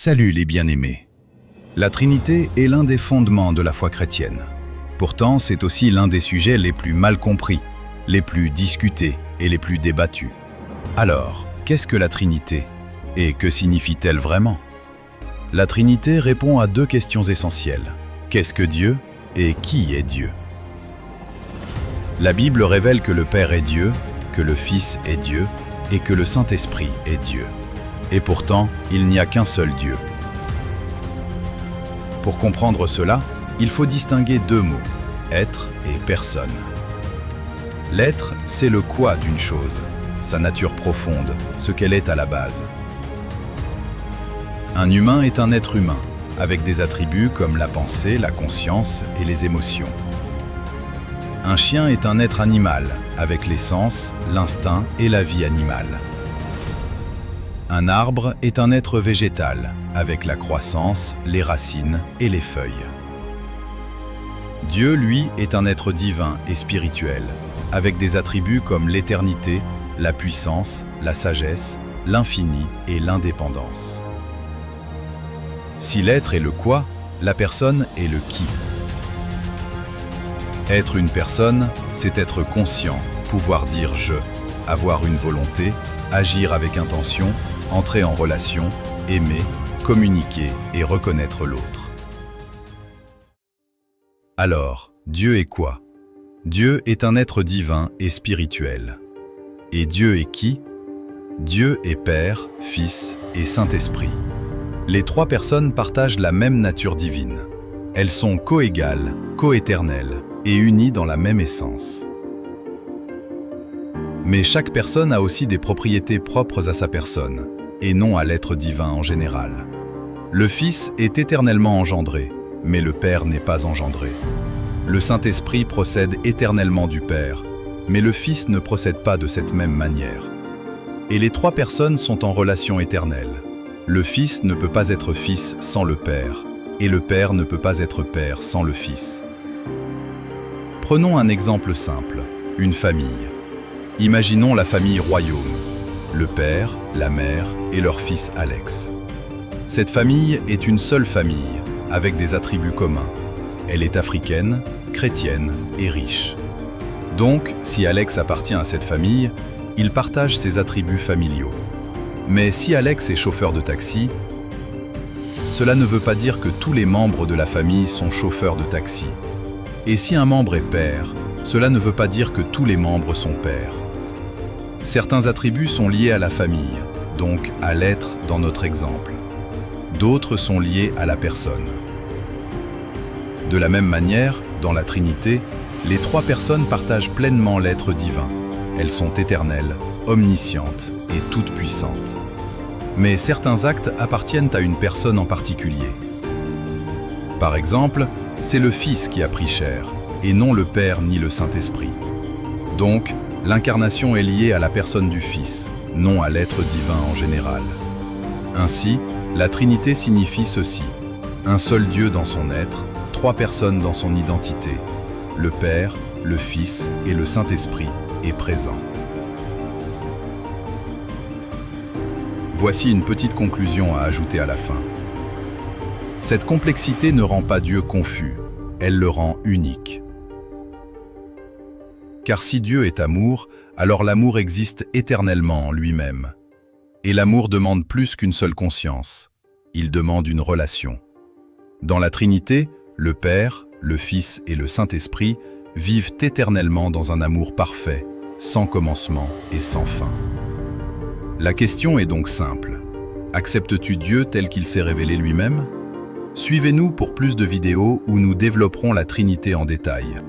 Salut les bien-aimés. La Trinité est l'un des fondements de la foi chrétienne. Pourtant, c'est aussi l'un des sujets les plus mal compris, les plus discutés et les plus débattus. Alors, qu'est-ce que la Trinité? Et que signifie-t-elle vraiment? La Trinité répond à deux questions essentielles. Qu'est-ce que Dieu et qui est Dieu? La Bible révèle que le Père est Dieu, que le Fils est Dieu et que le Saint-Esprit est Dieu. Et pourtant, il n'y a qu'un seul Dieu. Pour comprendre cela, il faut distinguer deux mots, être et personne. L'être, c'est le quoi d'une chose, sa nature profonde, ce qu'elle est à la base. Un humain est un être humain, avec des attributs comme la pensée, la conscience et les émotions. Un chien est un être animal, avec les sens, l'instinct et la vie animale. Un arbre est un être végétal, avec la croissance, les racines et les feuilles. Dieu, lui, est un être divin et spirituel, avec des attributs comme l'éternité, la puissance, la sagesse, l'infini et l'indépendance. Si l'être est le quoi, la personne est le qui. Être une personne, c'est être conscient, pouvoir dire « je », avoir une volonté, agir avec intention, entrer en relation, aimer, communiquer et reconnaître l'autre. Alors, Dieu est quoi? Dieu est un être divin et spirituel. Et Dieu est qui? Dieu est Père, Fils et Saint-Esprit. Les trois personnes partagent la même nature divine. Elles sont coégales, coéternelles et unies dans la même essence. Mais chaque personne a aussi des propriétés propres à sa personne, et non à l'être divin en général. Le Fils est éternellement engendré, mais le Père n'est pas engendré. Le Saint-Esprit procède éternellement du Père, mais le Fils ne procède pas de cette même manière. Et les trois personnes sont en relation éternelle. Le Fils ne peut pas être Fils sans le Père, et le Père ne peut pas être Père sans le Fils. Prenons un exemple simple, une famille. Imaginons la famille Royaume, le père, la mère et leur fils Alex. Cette famille est une seule famille, avec des attributs communs. Elle est africaine, chrétienne et riche. Donc, si Alex appartient à cette famille, il partage ses attributs familiaux. Mais si Alex est chauffeur de taxi, cela ne veut pas dire que tous les membres de la famille sont chauffeurs de taxi. Et si un membre est père, cela ne veut pas dire que tous les membres sont pères. Certains attributs sont liés à la famille, donc à l'être dans notre exemple. D'autres sont liés à la personne. De la même manière, dans la Trinité, les trois personnes partagent pleinement l'être divin. Elles sont éternelles, omniscientes et toutes puissantes. Mais certains actes appartiennent à une personne en particulier. Par exemple, c'est le Fils qui a pris chair, et non le Père ni le Saint-Esprit. Donc, l'incarnation est liée à la personne du Fils, non à l'être divin en général. Ainsi, la Trinité signifie ceci: un seul Dieu dans son être, trois personnes dans son identité. Le Père, le Fils et le Saint-Esprit est présent. Voici une petite conclusion à ajouter à la fin. Cette complexité ne rend pas Dieu confus, elle le rend unique. Car si Dieu est amour, alors l'amour existe éternellement en lui-même. Et l'amour demande plus qu'une seule conscience, il demande une relation. Dans la Trinité, le Père, le Fils et le Saint-Esprit vivent éternellement dans un amour parfait, sans commencement et sans fin. La question est donc simple. Acceptes-tu Dieu tel qu'il s'est révélé lui-même? Suivez-nous pour plus de vidéos où nous développerons la Trinité en détail.